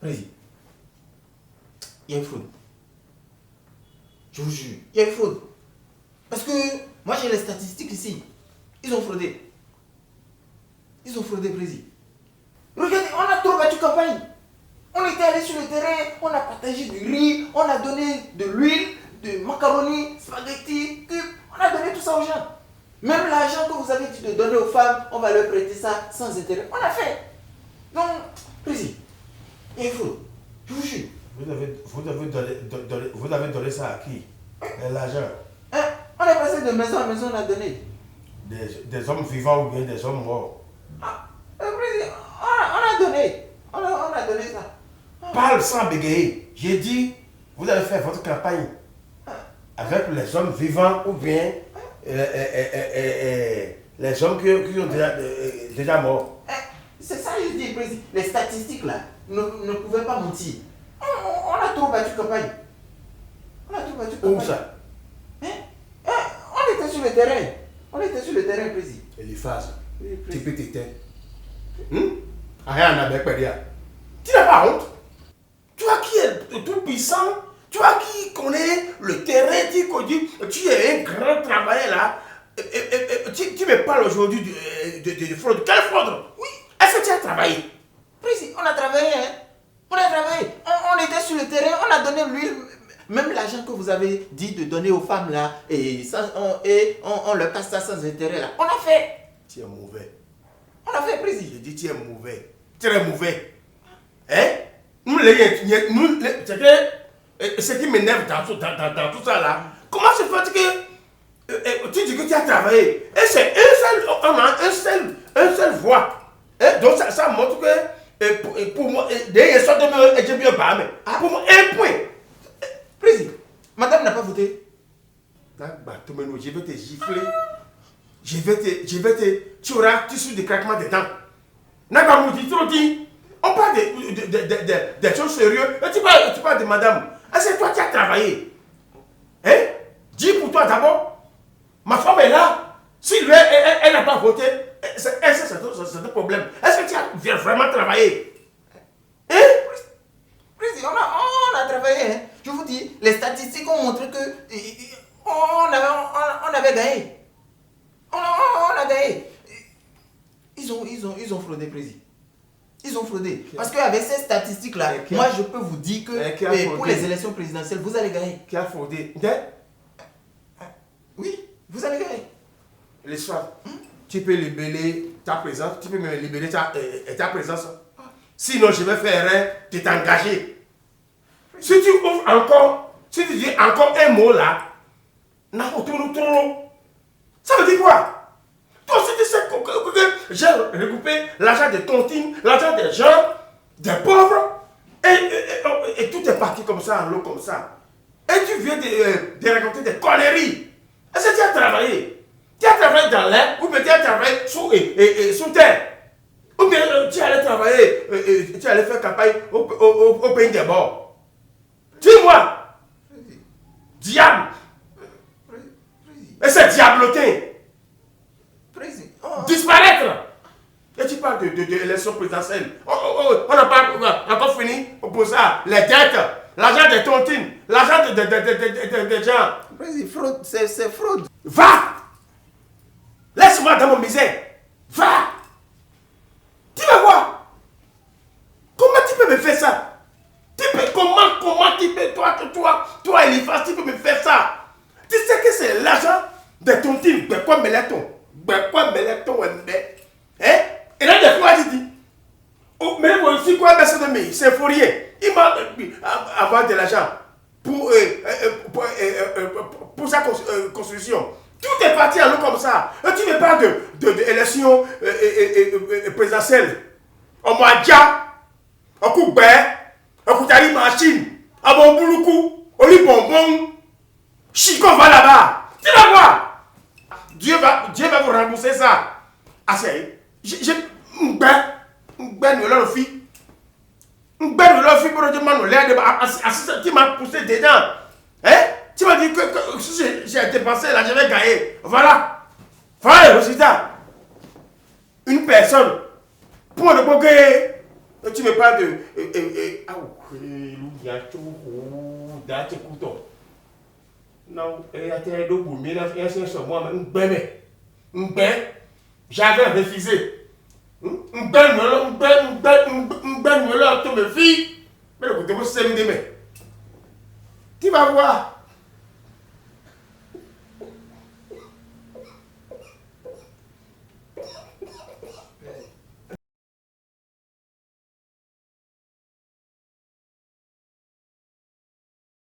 Président, il y a une fraude. Je vous jure, il y a une fraude. Parce que moi j'ai les statistiques ici. Ils ont fraudé. Ils ont fraudé, président. Regardez, on a trop battu campagne. On était allé sur le terrain, on a partagé du riz, on a donné de l'huile, de macaroni, spaghetti, cubes. On a donné tout ça aux gens. Même l'argent que vous avez dit de donner aux femmes, on va leur prêter ça sans intérêt. On a fait. Donc, président, il y a une fraude. Je vous jure. Vous avez donné ça à qui? L'argent. Hein? On est passé de maison à maison, on a donné. Des hommes vivants ou bien des hommes morts? Ah, président, on a donné. On a donné ça. Parle sans bégayer. J'ai dit, vous avez fait votre campagne avec les hommes vivants ou bien les hommes qui sont déjà morts. C'est ça que je dis, président. Les statistiques là ne pouvaient pas mentir. On a trop battu campagne. On a trop battu campagne. Où ça? On était sur le terrain. On était sur le terrain, président. Eliphaz, Oui, tu président. peux t'éteindre. Rien à faire. Tu n'as pas honte? Toi qui es tout puissant, toi qui connais le terrain, tu es un grand travailleur là, tu me parles aujourd'hui de fraude. Quelle fraude? Oui. Est-ce que tu as travaillé? Président, on a travaillé, hein. On a travaillé. On était sur le terrain, on a donné l'huile. Même l'argent que vous avez dit de donner aux femmes là, on leur passe ça sans intérêt là. On a fait. Tu es mauvais. On a fait, président. Je dis tu es mauvais. Très mauvais. Hein? Ce qui m'énerve dans tout ça là, comment se fait que tu dis que tu as travaillé? Et c'est on a un seul voix. Donc ça montre que pour moi, d'ailleurs, ça de j'ai bien pas, mais pour moi, un point. Président, madame n'a pas voté. Je vais te gifler. Tu auras tissu de craquement des dents. On parle des choses sérieuses. Tu parles de madame. Est-ce que toi tu as travaillé? Hein? Dis pour toi d'abord. Ma femme est là. Si elle n'a pas voté, c'est un problème. Est-ce que tu as vraiment travaillé? Hein? Président, on a travaillé. Hein. Je vous dis, les statistiques ont montré que on avait gagné. On a gagné. Ils ont fraudé, président. Ils ont fraudé. Parce qu'avec ces statistiques-là, moi je peux vous dire que pour les élections présidentielles, vous allez gagner. Qui a fraudé? Oui, vous allez gagner. L'histoire. Tu peux libérer ta présence. Tu peux me libérer ta présence. Sinon, je vais faire de t'engager. Si tu ouvres encore, si tu dis encore un mot là, ça veut dire quoi? Toi aussi, tu sais que j'ai recoupé l'argent des tontines, l'argent des gens, des pauvres, et tout est parti comme ça, en l'eau comme ça. Et tu viens de raconter des conneries. Est-ce que tu as travaillé? Tu as travaillé dans l'air, ou bien tu as travaillé sous terre? Ou bien tu allais travailler, tu allais faire campagne au pays des bords? Dis-moi! Diable! Et c'est diablotin! Disparaître! Et tu parles de l'élection présidentielle. On n'a pas encore fini pour ça. Les dettes, l'argent des tontines, l'argent des gens. Fraude, c'est fraude. Va! Laisse-moi dans mon misère. Va! Tu vas voir. Comment tu peux me faire ça? Comment tu peux, toi Eliphaz, tu peux me faire ça? Tu sais que c'est l'argent de tontines. De quoi me l'a-t-on? Hein? Et là, des fois, il dit, mais aussi quoi, c'est Fourier. Il m'a avoir de l'argent pour sa construction. Tout est parti à l'eau comme ça. Et tu me parles de élection présidentielle. On m'a dit, on coupe, on coupe la machine, on va au boulot, on lit bonbon. Chico va là-bas. Tu vas voir. Dieu va vous rembourser ça. Ah, c'est. J'ai. Tu m'as poussé dedans. Hein? Tu m'as dit que si j'ai dépensé là, je vais gagner. Voilà. Voilà le résultat. Une personne. Pour le bouquet. Tu me parles de... Non, j'avais refusé. Tu vas voir.